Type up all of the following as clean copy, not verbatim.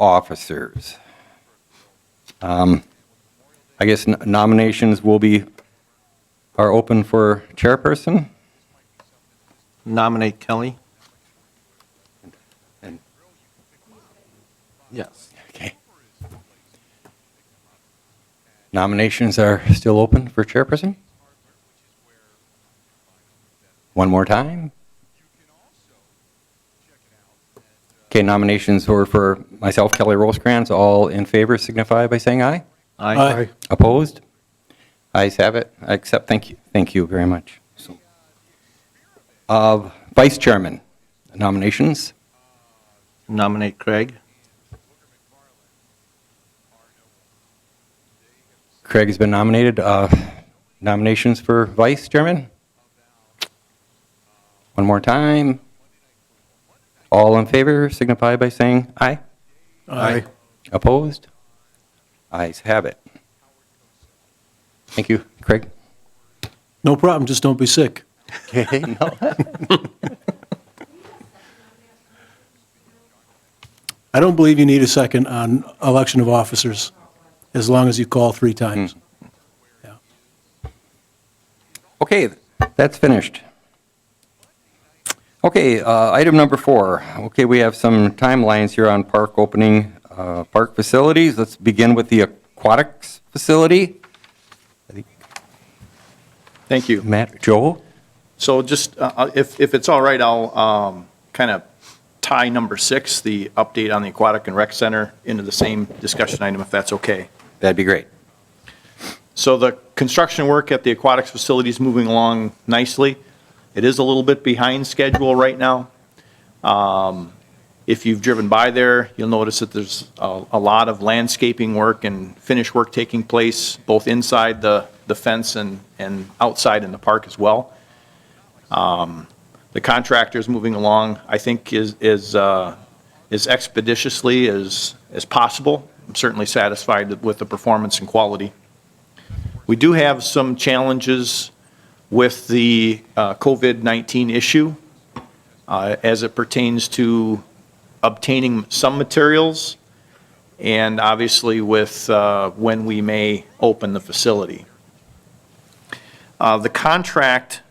officers. I guess nominations are open for chairperson. Nominate Kelly. And- Yes. Okay. Nominations are still open for chairperson. One more time. Okay, nominations were for myself, Kelly Rosecrans. All in favor signify by saying aye. Aye. Opposed? Ayes have it. I accept. Thank you. Thank you very much. Vice Chairman, nominations. Nominate Craig. Craig has been nominated. Nominations for Vice Chairman? One more time. All in favor signify by saying aye. Aye. Opposed? Ayes have it. Thank you, Craig. No problem, just don't be sick. Okay, no. I don't believe you need a second on election of officers, as long as you call 3 times. Yeah. Okay, that's finished. Okay, item number 4. Okay, we have some timelines here on park opening, park facilities. Let's begin with the Aquatics facility. Thank you. Matt, Joe? So just, if it's all right, I'll kind of tie number 6, the update on the Aquatic and Rec Center, into the same discussion item, if that's okay. That'd be great. So the construction work at the Aquatics facility is moving along nicely. It is a little bit behind schedule right now. If you've driven by there, you'll notice that there's a lot of landscaping work and finish work taking place, both inside the fence and outside in the park as well. The contractor is moving along, I think, as expeditiously as possible. I'm certainly satisfied with the performance and quality. We do have some challenges with the COVID-19 issue as it pertains to obtaining some materials, and obviously with when we may open the facility. The contract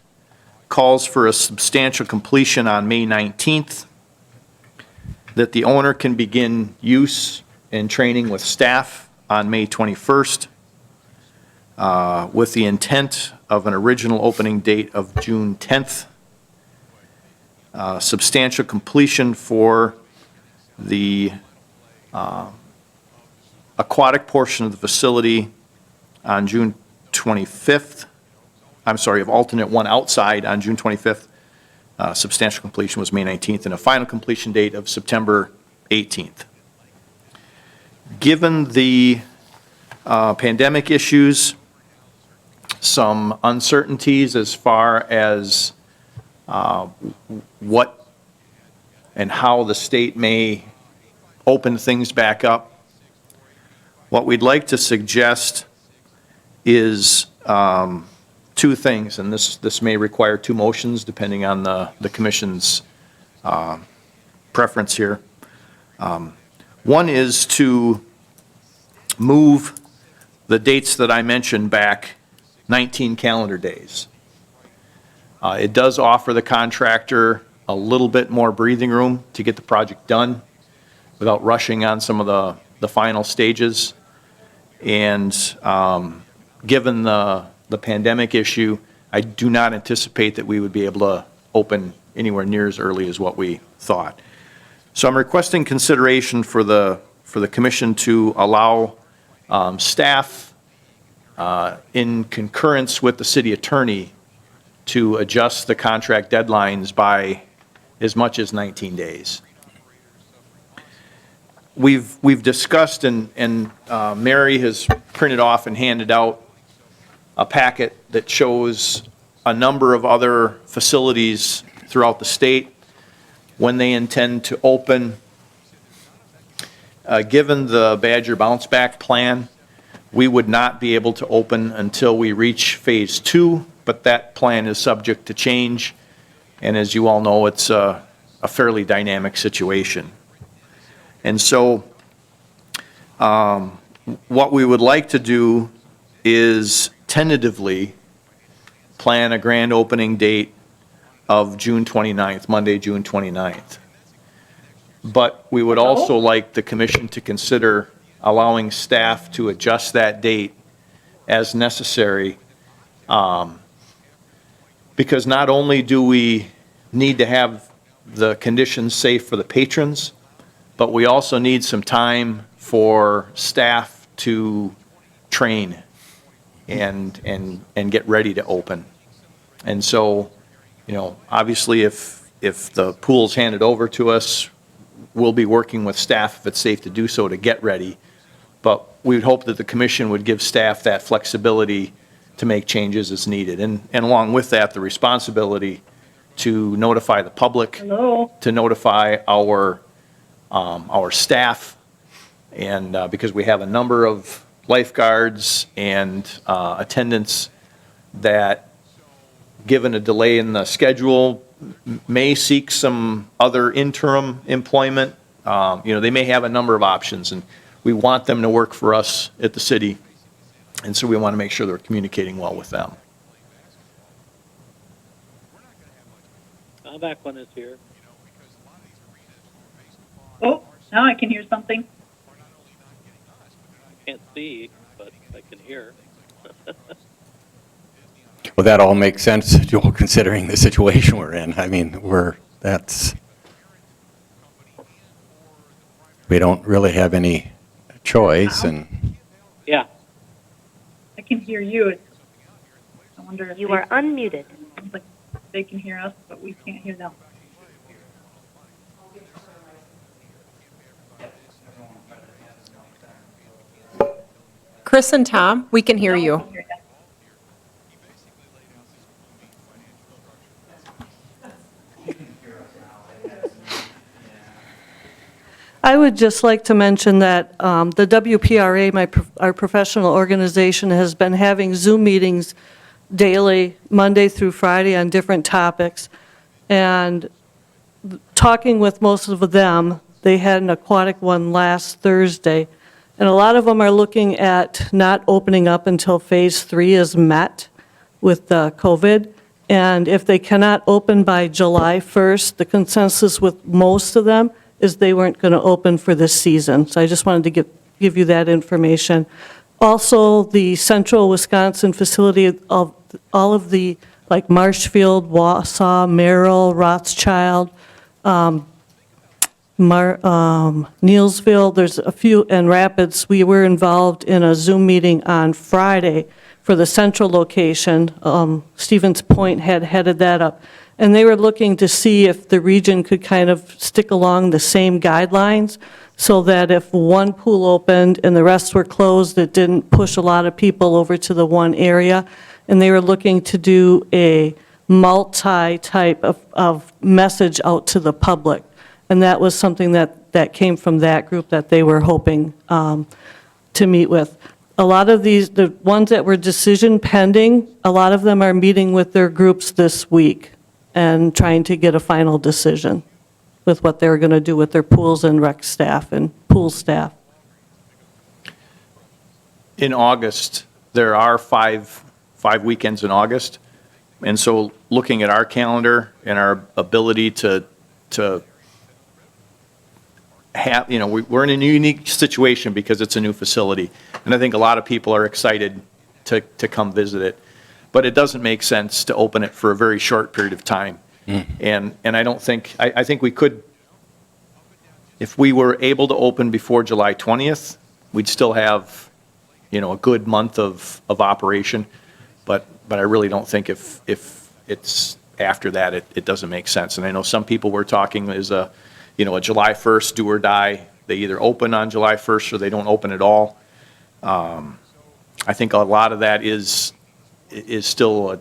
calls for a substantial completion on May 19th, that the owner can begin use and training with staff on May 21st, with the intent of an original opening date of June 10th. Substantial completion for the aquatic portion of the facility on June 25th. I'm sorry, of alternate 1 outside on June 25th. Substantial completion was May 19th, and a final completion date of September 18th. Given the pandemic issues, some uncertainties as far as what and how the state may open things back up, what we'd like to suggest is 2 things, and this may require 2 motions depending on the commission's preference here. One is to move the dates that I mentioned back 19 calendar days. It does offer the contractor a little bit more breathing room to get the project done without rushing on some of the final stages. And given the pandemic issue, I do not anticipate that we would be able to open anywhere near as early as what we thought. So I'm requesting consideration for the commission to allow staff in concurrence with the city attorney to adjust the contract deadlines by as much as 19 days. We've discussed, and Mary has printed off and handed out a packet that shows a number of other facilities throughout the state when they intend to open. Given the Badger Bounce Back plan, we would not be able to open until we reach phase 2, but that plan is subject to change. And as you all know, it's a fairly dynamic situation. And so what we would like to do is tentatively plan a grand opening date of June 29th, Monday, June 29th. But we would also like the commission to consider allowing staff to adjust that date as necessary, because not only do we need to have the conditions safe for the patrons, but we also need some time for staff to train and get ready to open. And so, you know, obviously if the pool's handed over to us, we'll be working with staff if it's safe to do so to get ready. But we would hope that the commission would give staff that flexibility to make changes as needed. And along with that, the responsibility to notify the public, to notify our staff, and because we have a number of lifeguards and attendants that, given a delay in the schedule, may seek some other interim employment. You know, they may have a number of options, and we want them to work for us at the city, and so we want to make sure they're communicating well with them. Back one is here. Oh, now I can hear something. Can't see, but I can hear. Well, that all makes sense, Joel, considering the situation we're in. I mean, we don't really have any choice, and Yeah. I can hear you. I wonder if You are unmuted. like they can hear us, but we can't hear them. Chris and Tom, we can hear you. I would just like to mention that the WPRA, our professional organization, has been having Zoom meetings daily, Monday through Friday, on different topics. And talking with most of them, they had an aquatic one last Thursday. And a lot of them are looking at not opening up until phase 3 is met with COVID. And if they cannot open by July 1st, the consensus with most of them is they weren't going to open for this season. So I just wanted to give you that information. Also, the Central Wisconsin facility, of all of the, like Marshfield, Wausau, Merrill, Rothschild, Neelsville, there's a few, and Rapids, we were involved in a Zoom meeting on Friday for the central location. Stevens Point had headed that up. And they were looking to see if the region could kind of stick along the same guidelines, so that if one pool opened and the rest were closed, it didn't push a lot of people over to the one area. And they were looking to do a multi-type of message out to the public. And that was something that came from that group that they were hoping to meet with. A lot of these, the ones that were decision pending, a lot of them are meeting with their groups this week and trying to get a final decision with what they're going to do with their pools and rec staff and pool staff. In August, there are five weekends in August, and so looking at our calendar and our ability to have, you know, we're in a unique situation because it's a new facility, and I think a lot of people are excited to come visit it. But it doesn't make sense to open it for a very short period of time. And I don't think, I think we could, if we were able to open before July 20th, we'd still have, you know, a good month of operation. But I really don't think if it's after that, it doesn't make sense. And I know some people were talking is a July 1st do or die. They either open on July 1st or they don't open at all. I think a lot of that is still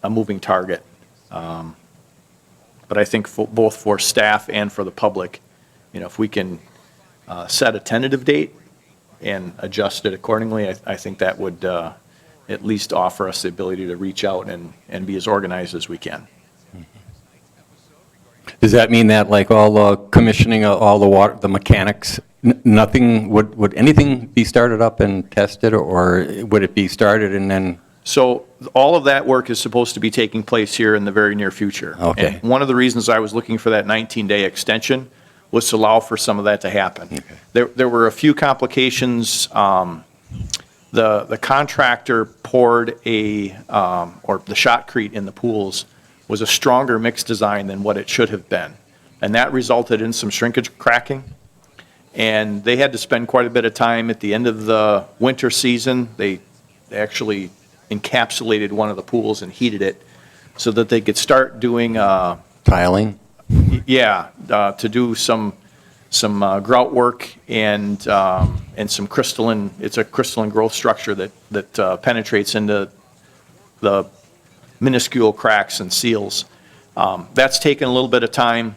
a moving target. But I think both for staff and for the public, you know, if we can set a tentative date and adjust it accordingly, I think that would at least offer us the ability to reach out and be as organized as we can. does that mean that like all the commissioning, all the water, the mechanics Nothing, would anything be started up and tested, or would it be started and then, So all of that work is supposed to be taking place here in the very near future. Okay. And one of the reasons I was looking for that 19-day extension was to allow for some of that to happen. There were a few complications. The contractor poured or the shotcrete in the pools was a stronger mix design than what it should have been. And that resulted in some shrinkage cracking. And they had to spend quite a bit of time at the end of the winter season. They actually encapsulated one of the pools and heated it so that they could start doing, tiling? to do some grout work and some crystalline, it's a crystalline growth structure that penetrates into the minuscule cracks and seals. That's taken a little bit of time,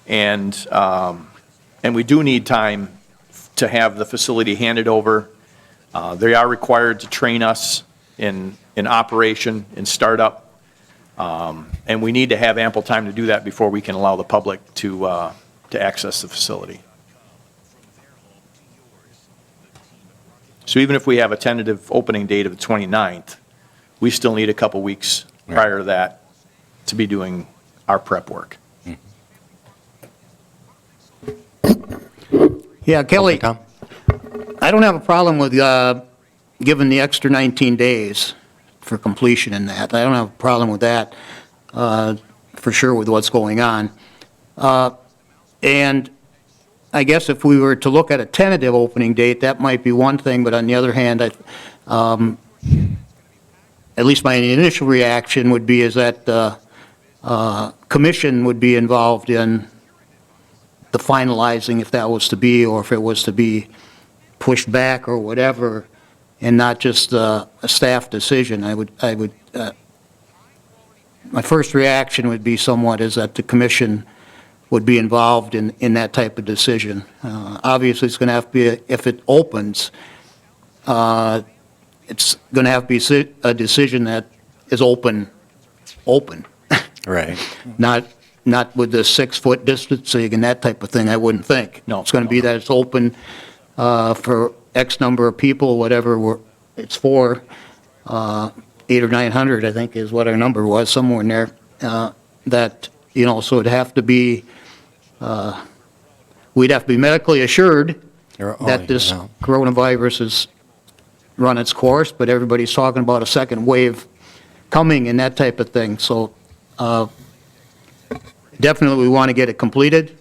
and we do need time to have the facility handed over. They are required to train us in operation, in startup, and we need to have ample time to do that before we can allow the public to access the facility. So even if we have a tentative opening date of the 29th, we still need a couple weeks prior to that to be doing our prep work. Yeah, Kelly, Tom? I don't have a problem with giving the extra 19 days for completion in that. I don't have a problem with that, for sure, with what's going on. And I guess if we were to look at a tentative opening date, that might be one thing, but on the other hand, at least my initial reaction would be is that the commission would be involved in the finalizing, if that was to be, or if it was to be pushed back or whatever, and not just a staff decision. My first reaction would be somewhat is that the commission would be involved in that type of decision. Obviously, it's going to have to be, if it opens, it's going to have to be a decision that is open. Right. Not with the 6-foot distancing and that type of thing, I wouldn't think. No. It's going to be that it's open for X number of people, whatever it's for, 800 or 900, I think is what our number was, somewhere in there, that, so it'd have to be, we'd have to be medically assured that this coronavirus has run its course, but everybody's talking about a second wave coming and that type of thing. So definitely we want to get it completed.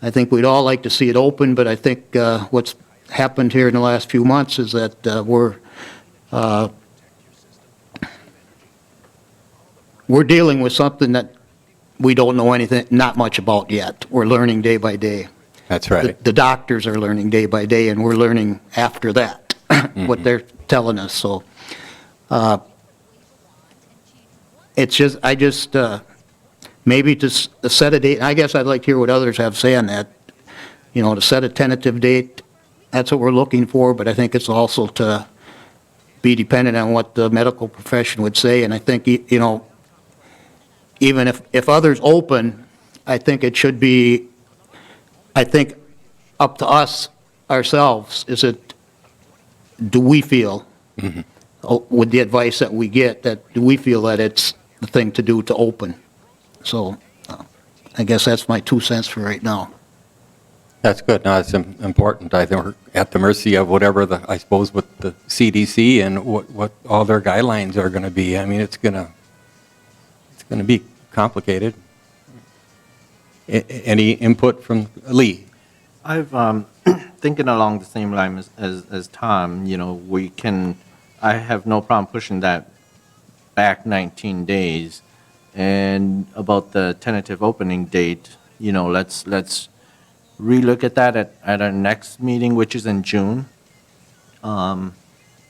I think we'd all like to see it open, but I think what's happened here in the last few months is that we're dealing with something that we don't know not much about yet. We're learning day by day. That's right. The doctors are learning day by day, and we're learning after that what they're telling us. So it's just, maybe to set a date, and I guess I'd like to hear what others have to say on that, to set a tentative date, that's what we're looking for, but I think it's also to be dependent on what the medical profession would say, and I think, even if others open, I think it should be, up to us ourselves, do we feel, with the advice that we get, do we feel that it's the thing to do to open? So I guess that's my 2 cents for right now. That's good. No, it's important. I think we're at the mercy of whatever I suppose, what the CDC and what all their guidelines are going to be. I mean, it's going to be complicated. Any input from Lee? I've thinking along the same line as Tom. I have no problem pushing that back 19 days. And about the tentative opening date, let's relook at that at our next meeting, which is in June, and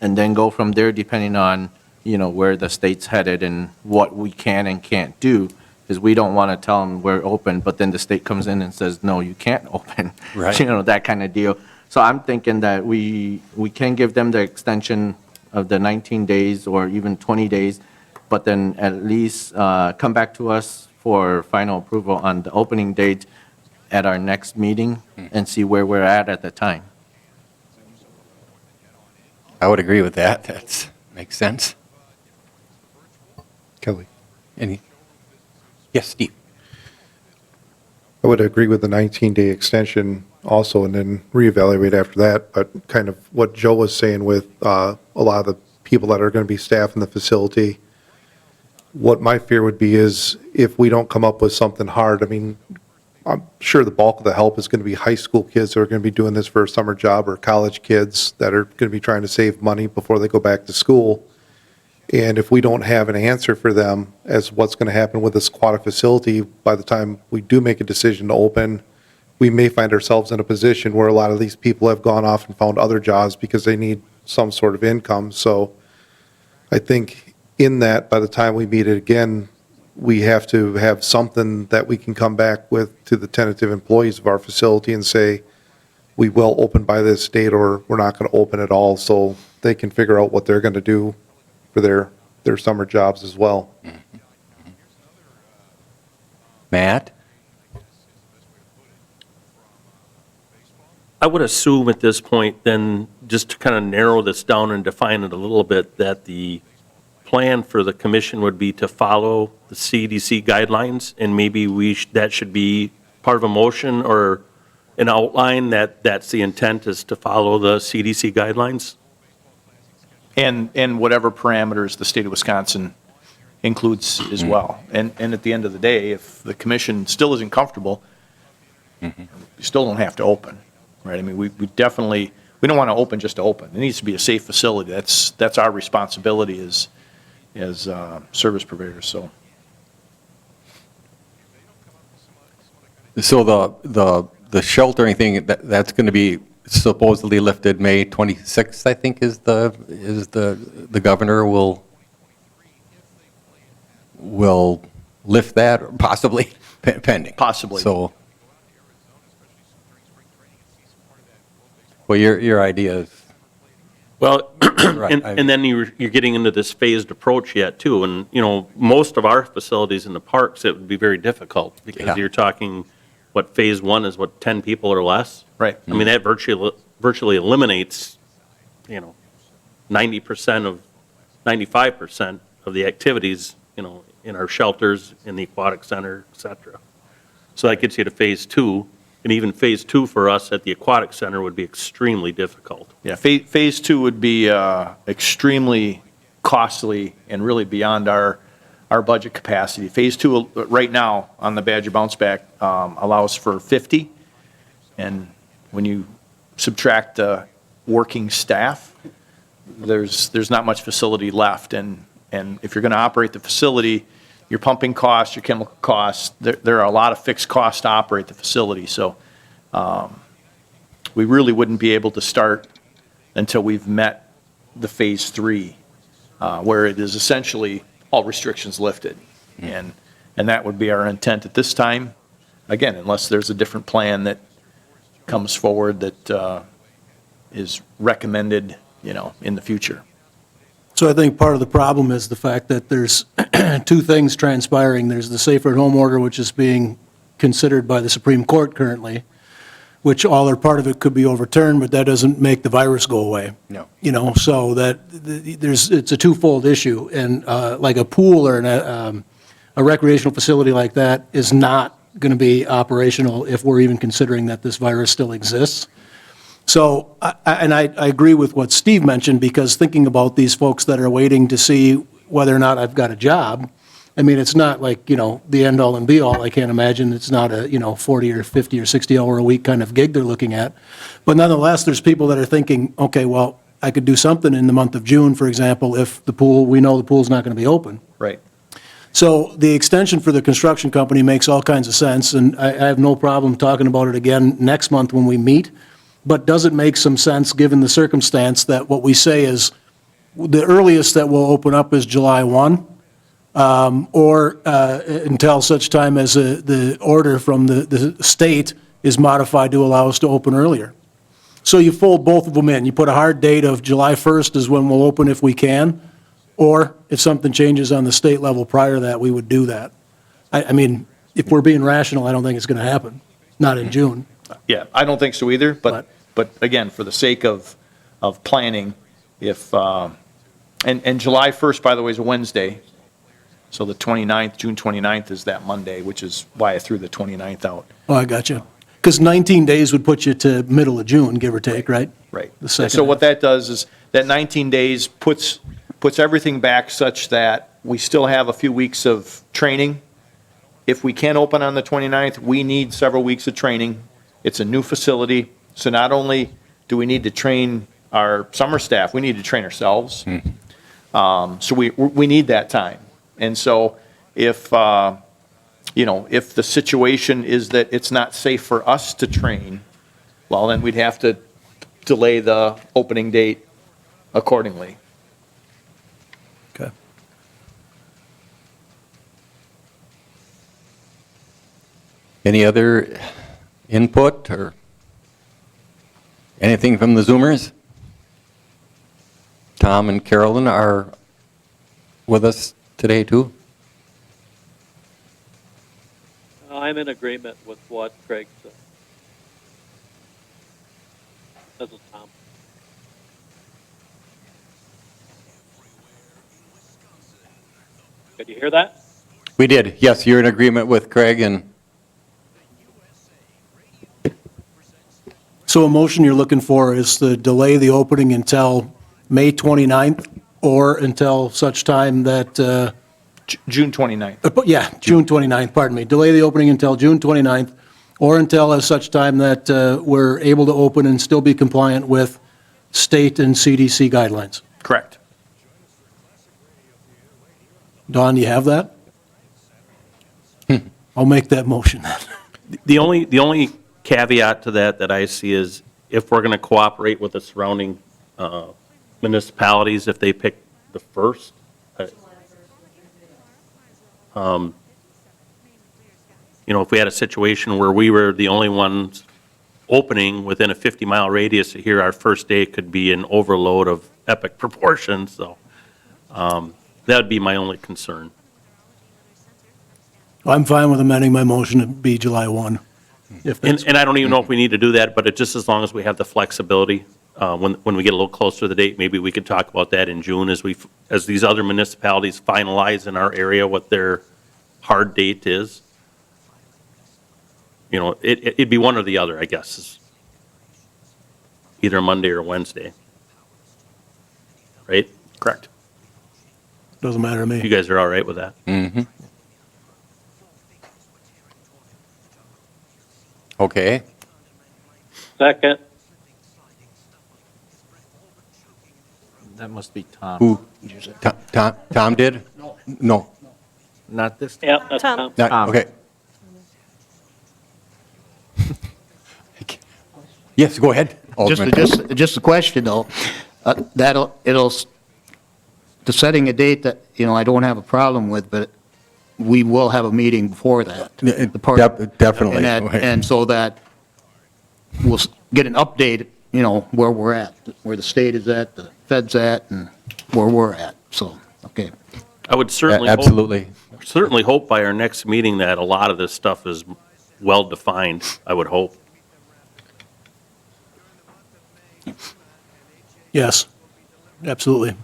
then go from there depending on where the state's headed and what we can and can't do. Because we don't want to tell them we're open, but then the state comes in and says, no, you can't open. Right. That kind of deal. So I'm thinking that we can give them the extension of the 19 days or even 20 days, but then at least come back to us for final approval on the opening date. at our next meeting and see where we're at the time. I would agree with that. Makes sense. Kelly. Yes, Steve? I would agree with the 19-day extension also, and then reevaluate after that, but kind of what Joe was saying with a lot of the people that are going to be staff in the facility, what my fear would be is if we don't come up with something hard, I mean, I'm sure the bulk of the help is going to be high school kids who are going to be doing this for a summer job, or college kids that are going to be trying to save money before they go back to school. And if we don't have an answer for them as what's going to happen with this aquatic facility, by the time we do make a decision to open, we may find ourselves in a position where a lot of these people have gone off and found other jobs because they need some sort of income. So I think in that, by the time we meet it again, we have to have something that we can come back with to the tentative employees of our facility and say, we will open by this date, or we're not going to open at all, so they can figure out what they're going to do for their summer jobs as well. Matt? I would assume at this point, then, just to kind of narrow this down and define it a little bit, that the plan for the commission would be to follow the CDC guidelines, and maybe that should be part of a motion or an outline that that's the intent, is to follow the CDC guidelines? And whatever parameters the state of Wisconsin includes as well. And at the end of the day, if the commission still isn't comfortable, you still don't have to open, right? I mean, we definitely, we don't want to open just to open. It needs to be a safe facility. That's our responsibility as service providers, so. So the sheltering thing, that's going to be supposedly lifted May 26th, I think, is the governor will lift that, possibly, pending. Possibly. So, well, your idea is, Well, Right, and then you're getting into this phased approach yet, too. And, you know, most of our facilities in the parks, it would be very difficult, because Yeah. you're talking, what, phase one is, what, 10 people or less? Right. I mean, that virtually eliminates, 90% of, 95% of the activities, in our shelters, in the aquatic center, et cetera. So that gets you to phase two, and even phase two for us at the aquatic center would be extremely difficult. Yeah, phase two would be extremely costly and really beyond our budget capacity. Phase two, right now, on the Badger Bounce Back, allows for 50, and when you subtract working staff, there's not much facility left, and if you're going to operate the facility, your pumping costs, your chemical costs, there are a lot of fixed costs to operate the facility, so we really wouldn't be able to start until we've met the phase three, where it is essentially all restrictions lifted. And that would be our intent at this time, again, unless there's a different plan that comes forward that is recommended, in the future. So I think part of the problem is the fact that there's two things transpiring. There's the safer at home order, which is being considered by the Supreme Court currently, which all or part of it could be overturned, but that doesn't make the virus go away. No. So that it's a twofold issue, and like a pool or a recreational facility like that is not going to be operational if we're even considering that this virus still exists. So, I agree with what Steve mentioned, because thinking about these folks that are waiting to see whether or not I've got a job, I mean, it's not like, the end-all and be-all. I can't imagine it's not a, 40 or 50 or 60-hour-a-week kind of gig they're looking at. But nonetheless, there's people that are thinking, okay, well, I could do something in the month of June, for example, if we know the pool's not going to be open. Right. So the extension for the construction company makes all kinds of sense, and I have no problem talking about it again next month when we meet. But does it make some sense, given the circumstance, that what we say is the earliest that we'll open up is July 1, or until such time as the order from the state is modified to allow us to open earlier? So you fold both of them in. You put a hard date of July 1st is when we'll open if we can, or if something changes on the state level prior to that, we would do that. I mean, if we're being rational, I don't think it's going to happen. not in June. Yeah, I don't think so either, but again, for the sake of planning, if, and July 1st, by the way, is a Wednesday, so the 29th, June 29th is that Monday, which is why I threw the 29th out. Oh, I got you. Because 19 days would put you to middle of June, give or take, right? Right. The second So what half. that does is, that 19 days puts everything back such that we still have a few weeks of training. If we can't open on the 29th, we need several weeks of training. It's a new facility, so not only do we need to train our summer staff, we need to train ourselves. So we need that time. And so if, if the situation is that it's not safe for us to train, well, then we'd have to delay the opening date accordingly. Okay. Any other input or anything from the Zoomers? Tom and Carolyn are with us today, too? I'm in agreement with what Craig said. This is Tom. Did you hear that? We did. Yes, you're in agreement with Craig, and So a motion you're looking for is to delay the opening until May 29th or until such time that, June 29th. June 29th, pardon me. Delay the opening until June 29th or until as such time that we're able to open and still be compliant with state and CDC guidelines. Correct. Don, do you have that? I'll make that motion then. The only caveat to that I see is if we're going to cooperate with the surrounding municipalities, if they pick the first, if we had a situation where we were the only ones opening within a 50-mile radius here, our first day could be an overload of epic proportions, so that would be my only concern. I'm fine with amending my motion to be July 1. If that's, And I don't even know if we need to do that, but just as long as we have the flexibility, when we get a little closer to the date, maybe we could talk about that in June as these other municipalities finalize in our area what their hard date is. It'd be one or the other, I guess, either Monday or Wednesday. Right? Correct. doesn't matter to You me. guys are all right with that? mm-hmm. Okay. Second. That must be Tom. Who? Tom did? No. Not this time. Yep, that's Tom. Tom. Not, Tom. okay. Yes, go ahead, Alderman. Just a question, though. The setting a date that, I don't have a problem with, but we will have a meeting before that. The part- Definitely. And so that we'll get an update, where we're at, where the state is at, the Fed's at, and where we're at. So, okay. I would certainly hope by our next meeting that a lot of this stuff is well-defined, I would hope. Yes, absolutely.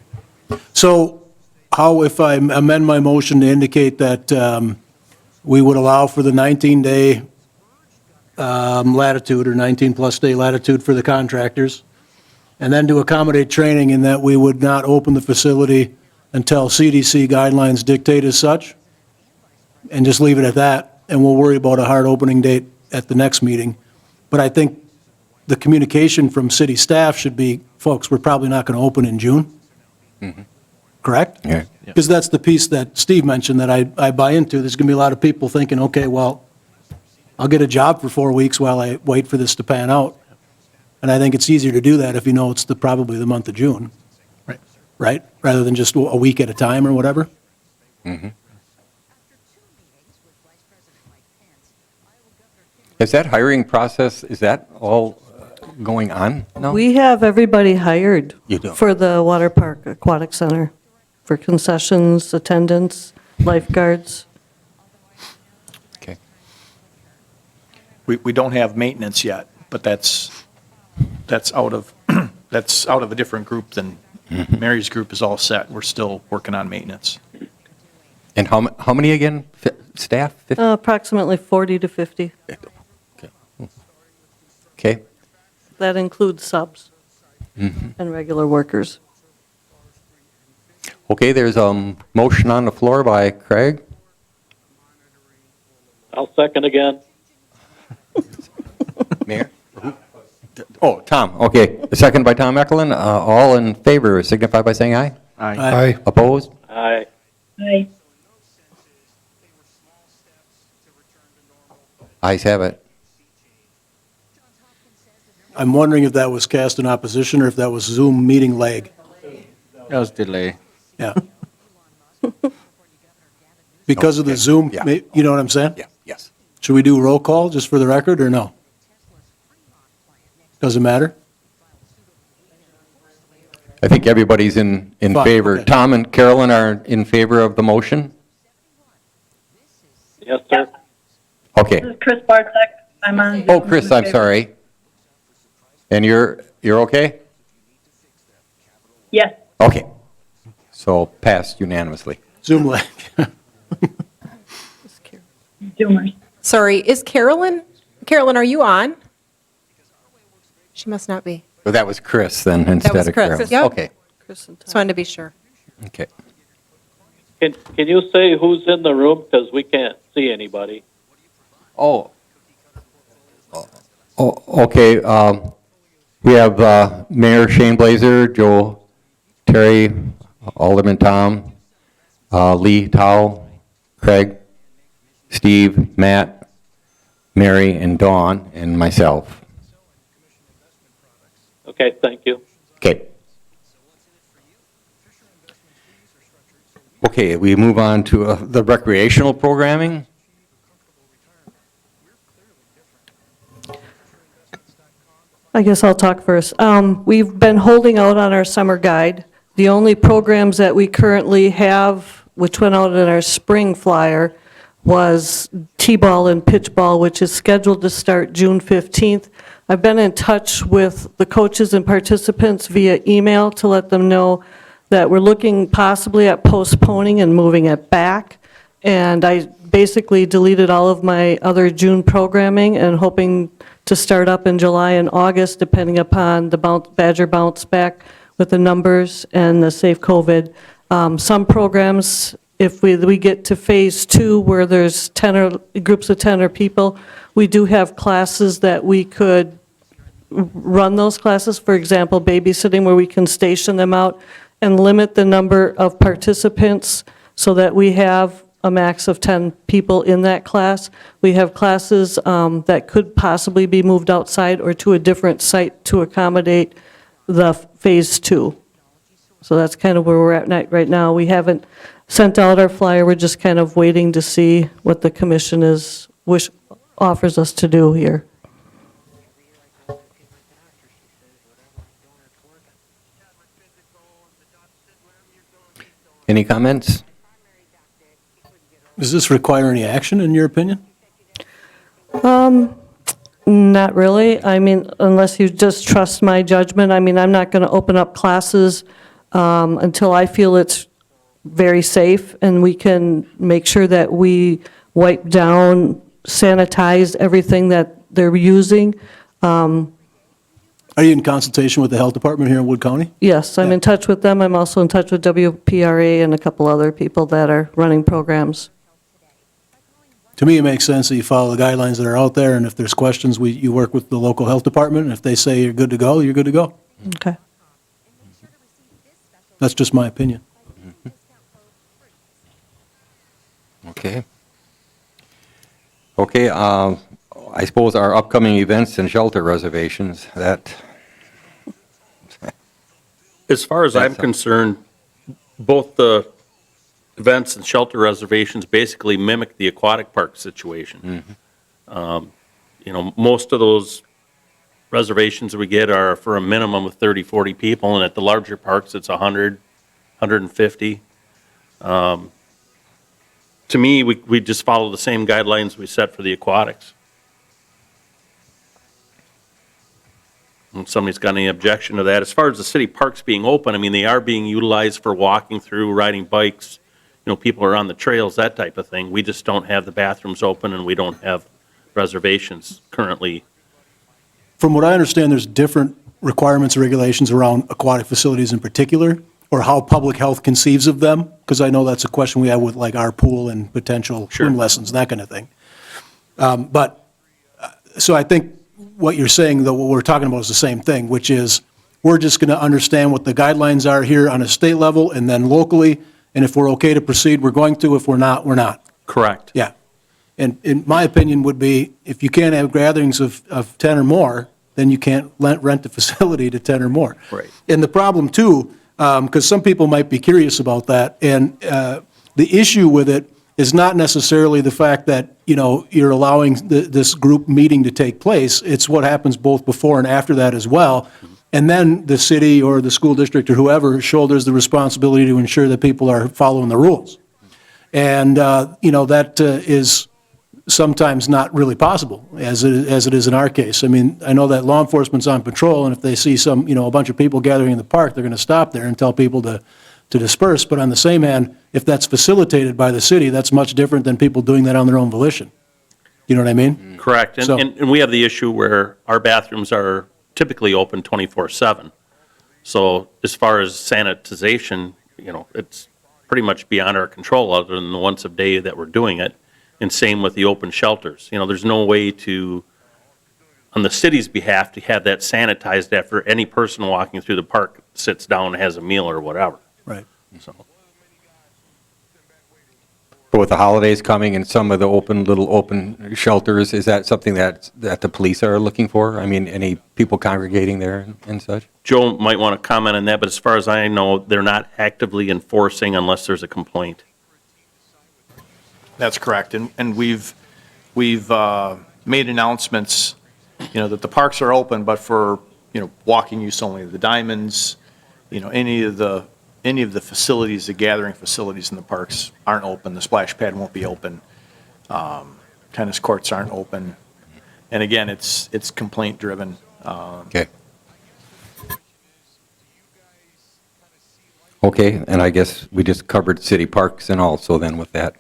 So how, if I amend my motion to indicate that we would allow for the 19-day latitude or 19-plus day latitude for the contractors, and then to accommodate training in that we would not open the facility until CDC guidelines dictate as such, and just leave it at that, and we'll worry about a hard opening date at the next meeting. But I think the communication from city staff should be, folks, we're probably not going to open in June. Correct? Yeah. Because that's the piece that Steve mentioned that I buy into. There's going to be a lot of people thinking, okay, well, I'll get a job for 4 weeks while I wait for this to pan out. And I think it's easier to do that if you know it's probably the month of June. Right? Rather than just a week at a time or whatever. Mm-hmm. Is that hiring process, is that all going on now? We have everybody hired You do? for the Water Park Aquatic Center, for concessions, attendants, lifeguards. Okay. We don't have maintenance yet, but that's out of, that's out of a different group than, Mary's group is all set. We're still working on maintenance. And how many again, staff? 50? Approximately 40 to 50. Okay, That includes subs and regular workers. okay, there's a motion on the floor by Craig. I'll second again. Mayor? Oh, Tom, okay. Second by Tom Eklund. All in favor signify by saying aye. Aye. Opposed? Aye. Aye. Ayes have it. I'm wondering if that was cast in opposition or if that was Zoom meeting lag. That was delay. Yeah. Because of the Zoom, Yeah. you know what I'm saying? Yeah, yes. Should we do roll call just for the record or no? Doesn't matter? I think everybody's in Fine, favor. okay. Tom and Carolyn are in favor of the motion? Yes, sir. Okay. This is Chris Bartek. I'm on. Oh, Chris, I'm sorry. And you're okay? Yes. Okay. So passed unanimously. Zoom lag. Zoomers. Sorry, is Carolyn, are you on? She must not be. Well, that was Chris then instead was of Chris, Carolyn. yep. Okay, Chris and Tom. Just wanted to be sure. okay. Can you say who's in the room? Because we can't see anybody. Oh, okay. We have Mayor Shane Blazer, Joe Terry, Alderman Tom, Lee Towle, Craig, Steve, Matt, Mary, and Dawn, and myself. Okay, thank you. Okay. Okay, we move on to the recreational programming. I guess I'll talk first. We've been holding out on our summer guide. The only programs that we currently have, which went out in our spring flyer, was T-ball and pitch-ball, which is scheduled to start June 15th. I've been in touch with the coaches and participants via email to let them know that we're looking possibly at postponing and moving it back. And I basically deleted all of my other June programming and hoping to start up in July and August, depending upon the Badger bounce back with the numbers and the safe COVID. Some programs, if we get to phase 2 where there's 10 or groups of 10 or people, we do have classes that we could run those classes. For example, babysitting, where we can station them out and limit the number of participants so that we have a max of 10 people in that class. We have classes that could possibly be moved outside or to a different site to accommodate the phase 2. So that's kind of where we're at right now. We haven't sent out our flyer. We're just kind of waiting to see what the commission offers us to do here. Any comments? Does this require any action, in your opinion? Not really. I mean, unless you just trust my judgment. I mean, I'm not going to open up classes until I feel it's very safe and we can make sure that we wipe down, sanitize everything that they're using. Are you in consultation with the health department here in Wood County? Yes, I'm in touch with them. I'm also in touch with WPRA and a couple other people that are running programs. To me, it makes sense that you follow the guidelines that are out there, and if there's questions, you work with the local health department, and if they say you're good to go, you're good to go. Okay. That's just my opinion. Okay. Okay, I suppose our upcoming events and shelter reservations, that, As far as I'm concerned, both the events and shelter reservations basically mimic the aquatic park situation. You know, most of those reservations we get are for a minimum of 30, 40 people, and at the larger parks, it's 100, 150. To me, we just follow the same guidelines we set for the aquatics. And somebody's got any objection to that. As far as the city parks being open, I mean, they are being utilized for walking through, riding bikes, people are on the trails, that type of thing. We just don't have the bathrooms open, and we don't have reservations currently. From what I understand, there's different requirements or regulations around aquatic facilities in particular, or how public health conceives of them, because I know that's a question we have with like our pool and potential swim lessons, that kind of thing. So I think what you're saying, though, what we're talking about is the same thing, which is we're just going to understand what the guidelines are here on a state level and then locally, and if we're okay to proceed, we're going to. If we're not, we're not. Correct. Yeah. And in my opinion would be, if you can't have gatherings of 10 or more, then you can't rent a facility to 10 or more. Right. And the problem too, because some people might be curious about that, and the issue with it is not necessarily the fact that, you're allowing this group meeting to take place. It's what happens both before and after that as well. And then the city or the school district or whoever shoulders the responsibility to ensure that people are following the rules. And, that is sometimes not really possible, as it is in our case. I mean, I know that law enforcement's on patrol, and if they see a bunch of people gathering in the park, they're going to stop there and tell people to disperse. But on the same hand, if that's facilitated by the city, that's much different than people doing that on their own volition. You know what I mean? Correct. So- And we have the issue where our bathrooms are typically open 24/7. So as far as sanitization, it's pretty much beyond our control other than the once a day that we're doing it. And same with the open shelters. There's no way to, on the city's behalf, to have that sanitized after any person walking through the park sits down and has a meal or whatever. Right. So, But with the holidays coming and some of the little open shelters, is that something that the police are looking for? I mean, any people congregating there and such? Joe might want to comment on that, but as far as I know, they're not actively enforcing unless there's a complaint. That's correct, and we've made announcements, that the parks are open, but for, walking use only. The diamonds, any of the facilities, the gathering facilities in the parks aren't open. The splash pad won't be open. Tennis courts aren't open. And again, it's complaint driven. Okay. Okay, and I guess we just covered city parks and also then with that,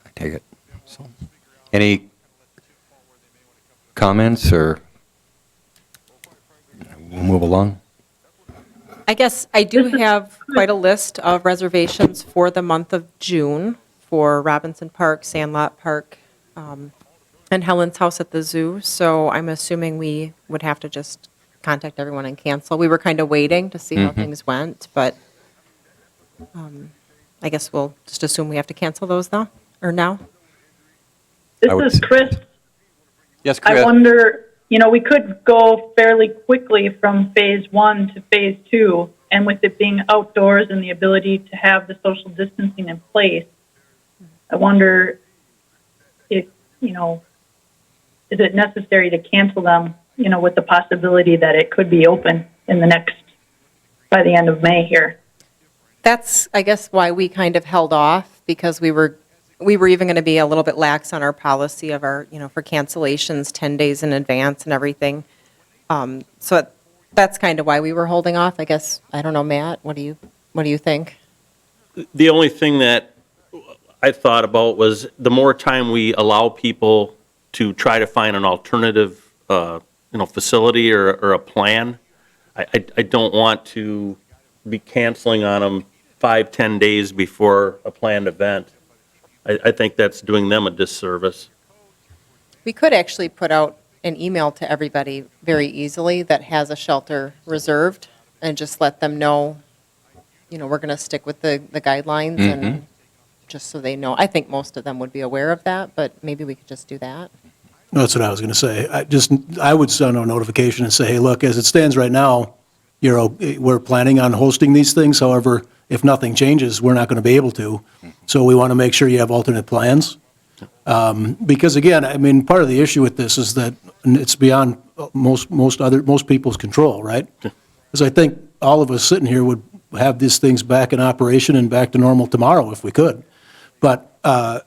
I take it. So, any comments or we'll move along? I guess I do have quite a list of reservations for the month of June for Robinson Park, Sandlot Park, and Helen's House at the Zoo. So I'm assuming we would have to just contact everyone and cancel. We were kind of waiting to see how things went, but I guess we'll just assume we have to cancel those though, or now? I would This is say- Chris. Yes, I Chris? wonder, we could go fairly quickly from phase 1 to phase 2, and with it being outdoors and the ability to have the social distancing in place, I wonder if, is it necessary to cancel them, with the possibility that it could be open in by the end of May here? That's, I guess, why we kind of held off, because we were even going to be a little bit lax on our policy of our, for cancellations 10 days in advance and everything. So that's kind of why we were holding off, I guess. I don't know, Matt, what do you think? The only thing that I thought about was the more time we allow people to try to find an alternative, facility or a plan, I don't want to be canceling on them 5-10 days before a planned event. I think that's doing them a disservice. We could actually put out an email to everybody very easily that has a shelter reserved and just let them know, we're going to stick with the guidelines and just so they know. I think most of them would be aware of that, but maybe we could just do that. That's what I was going to say. I would send a notification and say, hey, look, as it stands right now, we're planning on hosting these things. However, if nothing changes, we're not going to be able to. So we want to make sure you have alternate plans. Because again, I mean, part of the issue with this is that it's beyond most people's control, right? Because I think all of us sitting here would have these things back in operation and back to normal tomorrow if we could. But the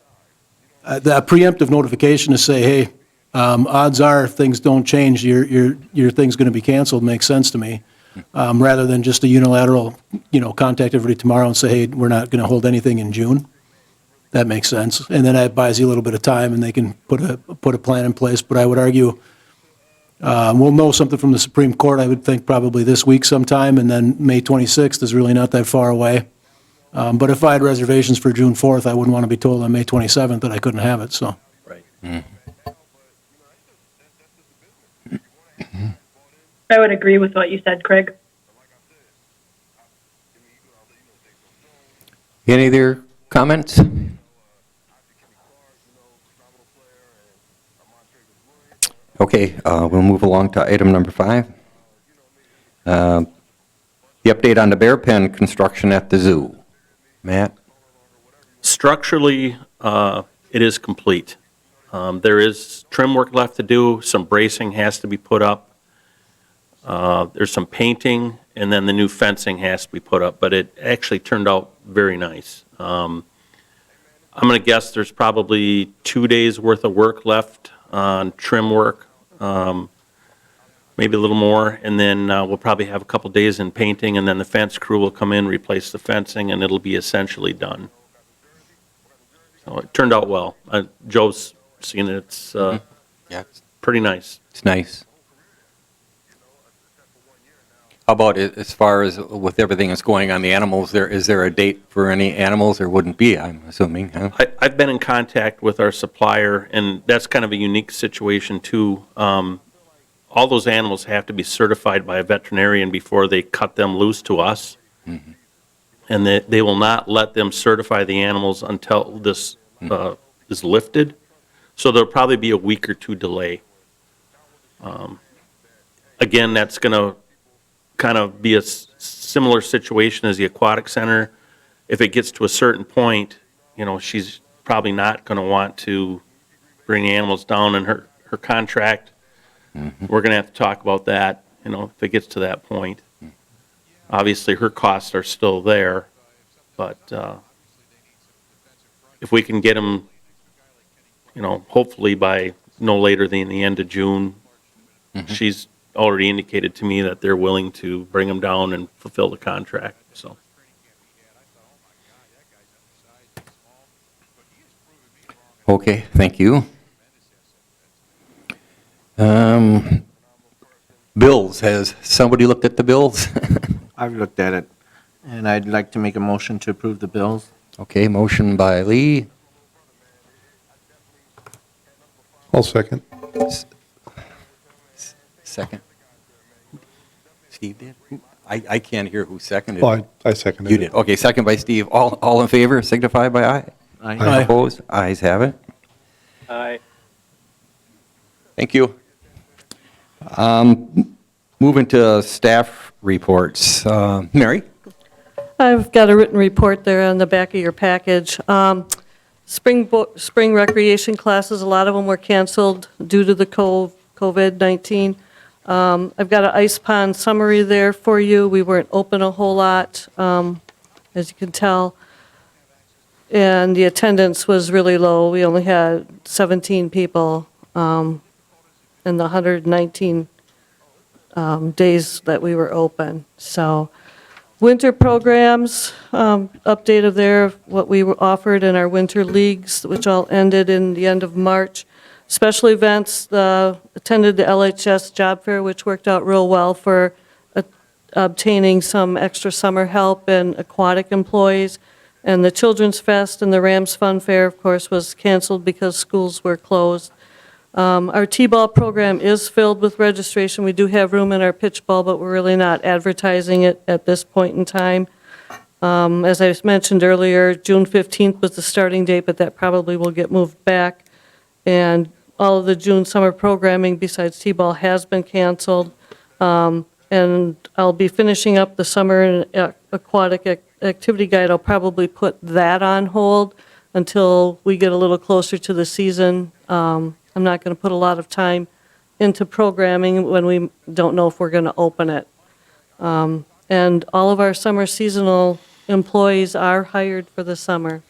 preemptive notification to say, hey, odds are, if things don't change, your thing's going to be canceled, makes sense to me, rather than just a unilateral, contact everybody tomorrow and say, hey, we're not going to hold anything in June. That makes sense. And then that buys you a little bit of time, and they can put a plan in place. But I would argue, we'll know something from the Supreme Court, I would think probably this week sometime, and then May 26th is really not that far away. But if I had reservations for June 4th, I wouldn't want to be told on May 27th that I couldn't have it, so. Right. I would agree with what you said, Craig. Any other comments? Okay, we'll move along to item number 5. The update on the bear pen construction at the zoo. Matt? Structurally, it is complete. There is trim work left to do, some bracing has to be put up. There's some painting, and then the new fencing has to be put up, but it actually turned out very nice. I'm going to guess there's probably 2 days' worth of work left on trim work, maybe a little more, and then we'll probably have a couple days in painting, and then the fence crew will come in, replace the fencing, and it'll be essentially done. So it turned out well. Joe's seen it. It's Yeah, pretty nice. it's nice. How about as far as with everything that's going on, the animals, is there a date for any animals? There wouldn't be, I'm assuming, huh? I've been in contact with our supplier, and that's kind of a unique situation, too. All those animals have to be certified by a veterinarian before they cut them loose to us. Mm-hmm. And they will not let them certify the animals until this is lifted. So there'll probably be a week or 2 delay. Again, that's going to kind of be a similar situation as the Aquatic Center. If it gets to a certain point, she's probably not going to want to bring animals down in her contract. Mm-hmm. We're going to have to talk about that, if it gets to that point. Obviously, her costs are still there, but if we can get them, hopefully by no later than the end of June, she's already indicated to me that they're willing to bring them down and fulfill the contract, so. Okay, thank you. Bills, has somebody looked at the bills? I've looked at it, and I'd like to make a motion to approve the bills. Okay, motion by Lee, I'll second. second. Steve did? I can't hear who seconded. Well, I seconded You it. did. Okay, second by Steve. All in favor, signify by aye. Aye. Opposed? Ayes have it. Aye. Thank you. Moving to staff reports. Mary? I've got a written report there on the back of your package. Spring recreation classes, a lot of them were canceled due to the COVID-19. I've got an ice pond summary there for you. We weren't open a whole lot, as you can tell. And the attendance was really low. We only had 17 people in the 119 days that we were open. So winter programs, update of there, what we were offered in our winter leagues, which all ended in the end of March. Special events, attended the LHS job fair, which worked out real well for obtaining some extra summer help and aquatic employees. And the Children's Fest and the Rams Fun Fair, of course, was canceled because schools were closed. Our T-ball program is filled with registration. We do have room in our pitch ball, but we're really not advertising it at this point in time. As I mentioned earlier, June 15th was the starting date, but that probably will get moved back. And all of the June summer programming besides T-ball has been canceled. And I'll be finishing up the summer aquatic activity guide. I'll probably put that on hold until we get a little closer to the season. I'm not going to put a lot of time into programming when we don't know if we're going to open it. And all of our summer seasonal employees are hired for the summer.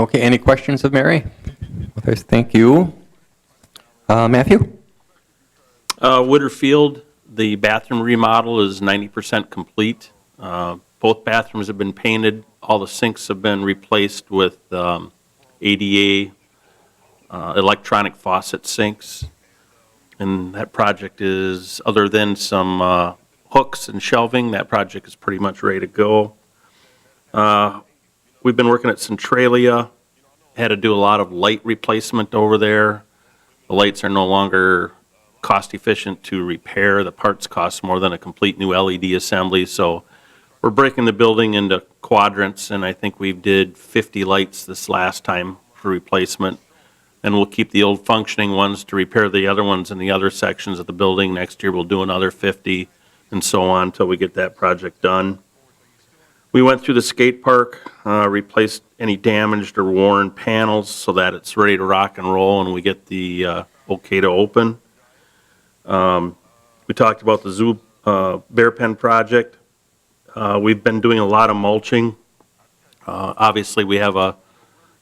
Okay, any questions of Mary? Others, thank you. Matthew? Woodard the bathroom remodel is 90% complete. Both bathrooms have been painted. All the sinks have been replaced with ADA electronic faucet sinks. And that project is, other than some hooks and shelving, that project is pretty much ready to go. We've been working at Centralia. Had to do a lot of light replacement over there. The lights are no longer cost efficient to repair. The parts cost more than a complete new LED assembly. So we're breaking the building into quadrants, and I think we did 50 lights this last time for replacement. And we'll keep the old functioning ones to repair the other ones in the other sections of the building. Next year we'll do another 50 and so on until we get that project done. We went through the skate park, replaced any damaged or worn panels so that it's ready to rock and roll and we get the okay to open. We talked about the zoo bear pen project. We've been doing a lot of mulching. Obviously, we have a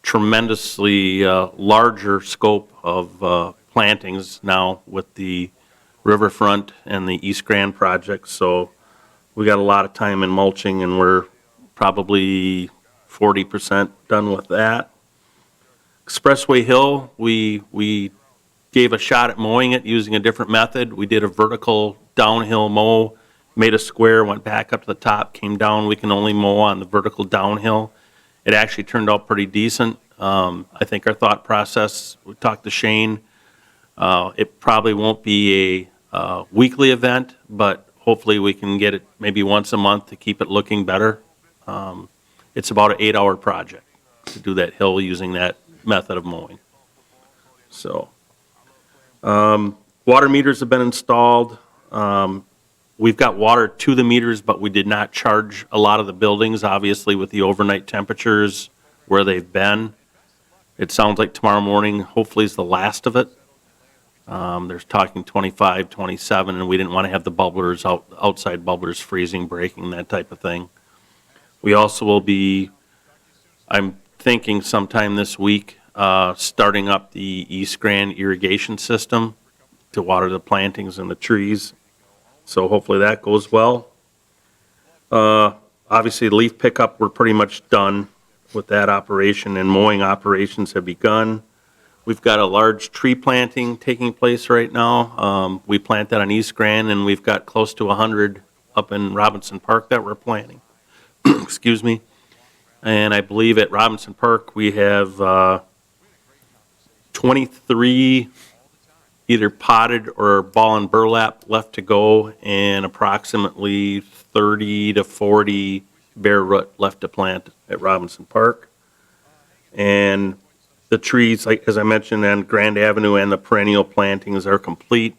tremendously larger scope of plantings now with the riverfront and the East Grand project. So we got a lot of time in mulching, and we're probably 40% done with that. Expressway Hill, we gave a shot at mowing it using a different method. We did a vertical downhill mow, made a square, went back up to the top, came down. We can only mow on the vertical downhill. It actually turned out pretty decent. I think our thought process, we talked to Shane, it probably won't be a weekly event, but hopefully we can get it maybe once a month to keep it looking better. It's about an 8-hour project to do that hill using that method of mowing. So, water meters have been installed. We've got water to the meters, but we did not charge a lot of the buildings, obviously, with the overnight temperatures where they've been. It sounds like tomorrow morning, hopefully, is the last of it. There's talking 25, 27, and we didn't want to have the bubblers, outside bubblers freezing, breaking, that type of thing. We also will be, I'm thinking sometime this week, starting up the East Grand irrigation system to water the plantings and the trees. So hopefully that goes well. Obviously, leaf pickup, we're pretty much done with that operation, and mowing operations have begun. We've got a large tree planting taking place right now. We plant that on East Grand, and we've got close to 100 up in Robinson Park that we're planting. Excuse me. And I believe at Robinson Park, we have 23 either potted or ball and burlap left to go, and approximately 30 to 40 bare root left to plant at Robinson Park. And the trees, like as I mentioned, on Grand Avenue and the perennial plantings are complete,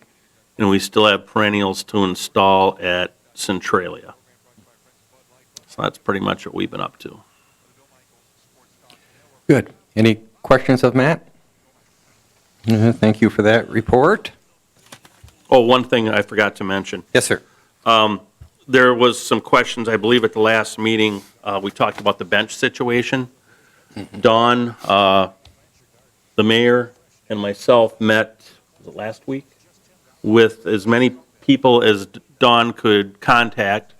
and we still have perennials to install at Centralia. So that's pretty much what we've been up to. Good. Any questions of Matt? Thank you for that report. Oh, one thing I forgot to mention. Yes, sir. There was some questions, I believe, at the last meeting. We talked about the bench situation. Dawn, the mayor, and myself met, was it last week? With as many people as Dawn could contact,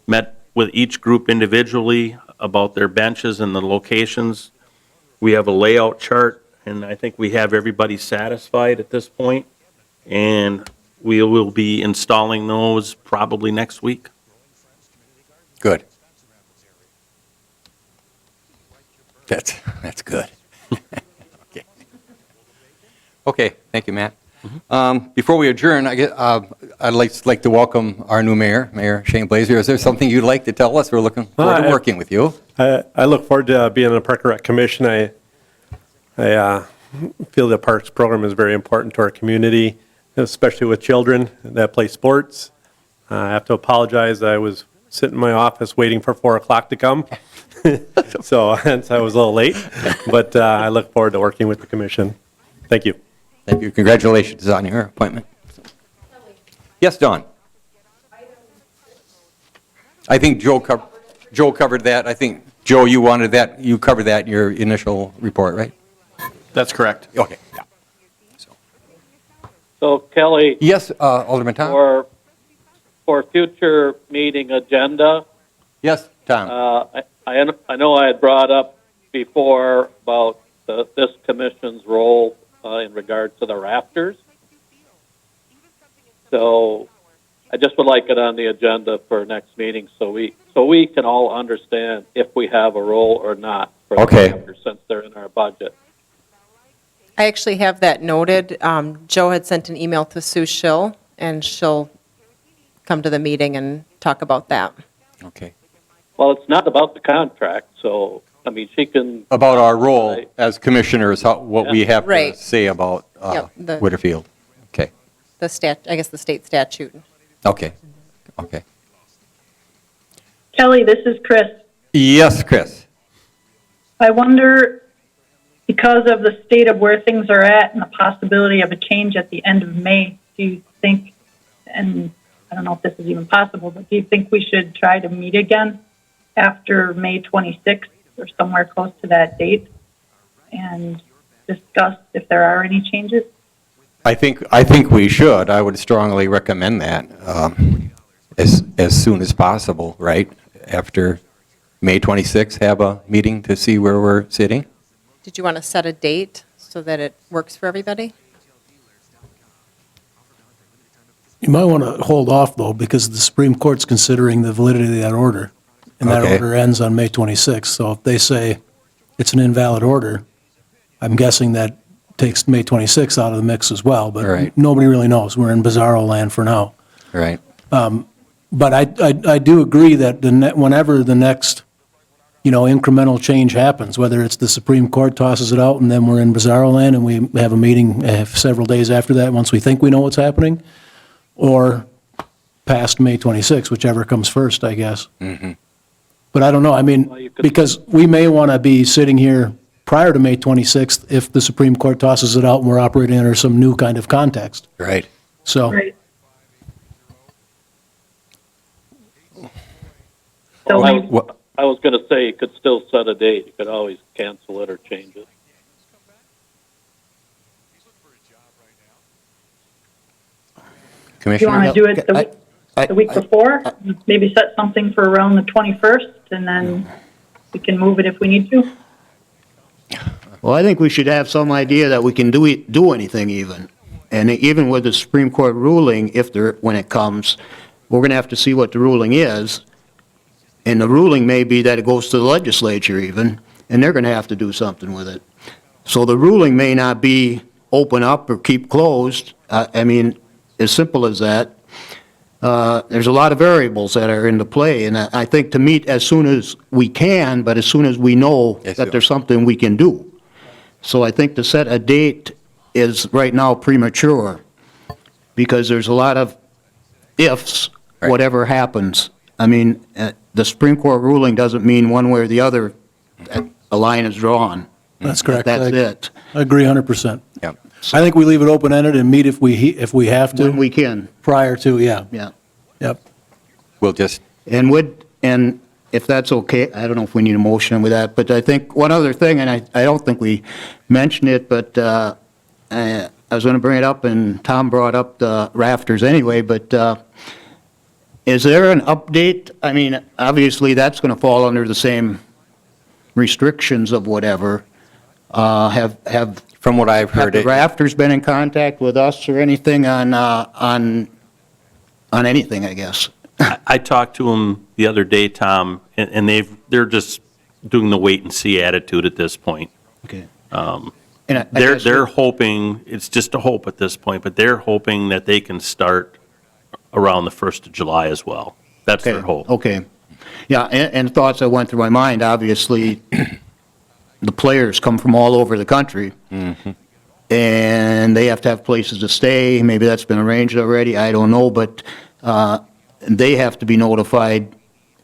met with each group individually about their benches and the locations. We have a layout chart, and I think we have everybody satisfied at this point. And we will be installing those probably next week. Good. That's good. Okay. Okay, thank you, Matt. Before we adjourn, I'd like to welcome our new mayor, Mayor Shane Blazer. Is there something you'd like to tell us? We're looking forward to working with you. I look forward to being on the Park and Rec Commission. I feel the Parks program is very important to our community, especially with children that play sports. I have to apologize. I was sitting in my office waiting for 4 o'clock to come, so hence I was a little late. But I look forward to working with the commission. Thank you. Thank you. Congratulations on your appointment. Yes, Dawn. I think Joe covered that. I think, Joe, you wanted that. You covered that in your initial report, right? That's correct. Okay, yeah. So Kelly, Yes, Alderman Tom? for future meeting agenda, Yes, Tom? I know I had brought up before about this commission's role in regard to the rafters. So I just would like it on the agenda for next meeting so we can all understand if we have a role or not for the Okay. rafters since they're in our budget. I actually have that noted. Joe had sent an email to Sue Schill, and she'll come to the meeting and talk about that. Okay. Well, it's not about the contract, so, I mean, she can, About our role as commissioners, what we have to Right. say about Yep, the- Whitterfield. Okay, I guess the state statute. okay, okay. Kelly, this is Chris. Yes, Chris? I wonder, because of the state of where things are at and the possibility of a change at the end of May, do you think, and I don't know if this is even possible, but do you think we should try to meet again after May 26th or somewhere close to that date and discuss if there are any changes? I think we should. I would strongly recommend that as soon as possible, right? After May 26th, have a meeting to see where we're sitting? Did you want to set a date so that it works for everybody? You might want to hold off, though, because the Supreme Court's considering the validity of that order, and that Okay. order ends on May 26th. So if they say it's an invalid order, I'm guessing that takes May 26th out of the mix as well, but Right. nobody really knows. We're in bizarro land for now. Right. But I do agree that whenever the next, incremental change happens, whether it's the Supreme Court tosses it out and then we're in bizarro land and we have a meeting several days after that once we think we know what's happening, or past May 26th, whichever comes first, I guess. But I don't know, I Well, mean, you could- because we may want to be sitting here prior to May 26th if the Supreme Court tosses it out and we're operating under some new kind of context. Right. So, Right. So I maybe- was going to say, you could still set a date. You could always cancel it or change it. do you Commissioner? want to do it the week I- before? Maybe set something for around the 21st, and then we can move it if we need to? Well, I think we should have some idea that we can do anything even. And even with the Supreme Court ruling, when it comes, we're going to have to see what the ruling is. And the ruling may be that it goes to the legislature even, and they're going to have to do something with it. So the ruling may not be open up or keep closed. I mean, as simple as that. There's a lot of variables that are into play, and I think to meet as soon as we can, but as soon as we know Yes, that sir. there's something we can do. So I think to set a date is right now premature, because there's a lot of ifs, Right. whatever happens. I mean, the Supreme Court ruling doesn't mean one way or the other that a line is drawn. that's correct. That's it, I agree 100%. Yeah. I think we leave it open-ended and meet if we have when to, we can, prior to, yeah. yeah. Yep. We'll just, And if that's okay, I don't know if we need a motion with that, but I think one other thing, and I don't think we mentioned it, but I was going to bring it up, and Tom brought up the rafters anyway, but is there an update? I mean, obviously, that's going to fall under the same restrictions of whatever. Have from what I've heard, the it, rafters been in contact with us or anything on anything, I guess? I talked to them the other day, Tom, and they're just doing the wait and see attitude at this point. Okay. Um, And I They're, guess- they're hoping, it's just a hope at this point, but they're hoping that they can start around the 1st of July as well. That's their hope. Okay. Yeah, and thoughts that went through my mind, obviously, the players come from all over the country, and they have to have places to stay. Maybe that's been arranged already, I don't know, but they have to be notified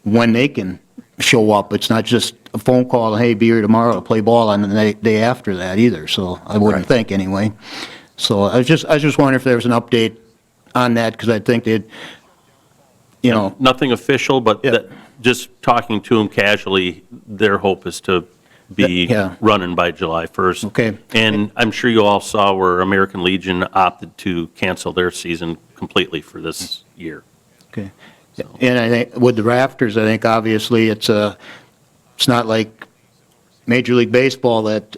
when they can show up. It's not just a phone call, hey, be here tomorrow to play ball on the day after that either, so I wouldn't think anyway. So I was just wondering if there was an update on that, because I think they'd, Nothing official, but Yeah. just talking to them casually, their hope is to be Yeah. running by July 1st. Okay. And I'm sure you all saw where American Legion opted to cancel their season completely for this year. Okay. And I think with the rafters, I think obviously it's not like Major League Baseball that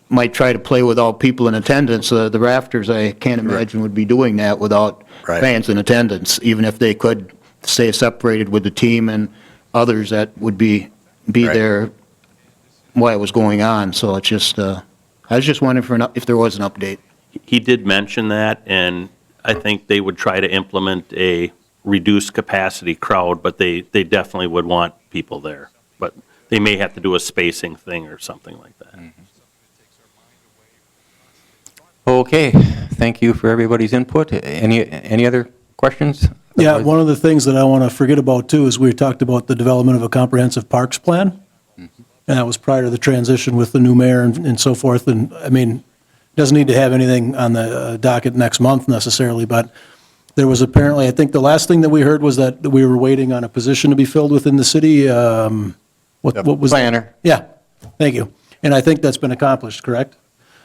might try to play without people in attendance. The rafters, I can't imagine would be doing that without Right. fans in attendance, even if they could stay separated with the team and others that would be Right. there while it was going on. So it's just, I was just wondering if there was an update. He did mention that, and I think they would try to implement a reduced capacity crowd, but they definitely would want people there. But they may have to do a spacing thing or something like that. Okay, thank you for everybody's input. Any other questions? Yeah, one of the things that I want to forget about too is we talked about the development of a comprehensive parks plan. And that was prior to the transition with the new mayor and so forth. And I mean, doesn't need to have anything on the docket next month necessarily, but there was apparently, I think the last thing that we heard was that we were waiting on a position to be filled within the city. What was? Planner. Yeah, thank you. And I think that's been accomplished, correct?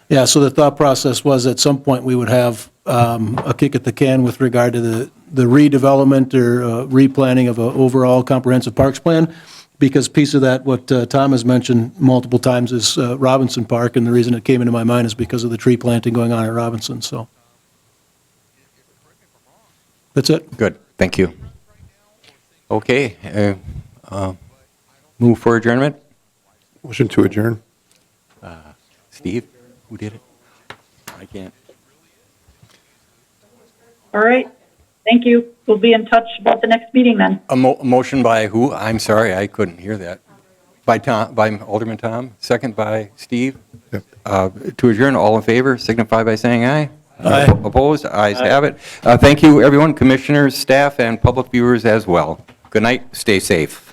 Yeah, so the thought process was at some point we would have a kick at the can with regard to the redevelopment or replanning of an overall comprehensive parks plan, because piece of that, what Tom has mentioned multiple times, is Robinson Park, and the reason it came into my mind is because of the tree planting going on at Robinson, so. That's it. Good, thank you. Okay, move for adjournment. Motion to adjourn. Steve, who did it? I can't. All right. Thank you. We'll be in touch about the next meeting then. A motion by who? I'm sorry, I couldn't hear that. By Tom, by Alderman Tom, second by Steve. Yep. To adjourn, all in favor, signify by saying aye. Aye. Opposed? Ayes have it. Thank you, everyone, commissioners, staff, and public viewers as well. Good night, stay safe.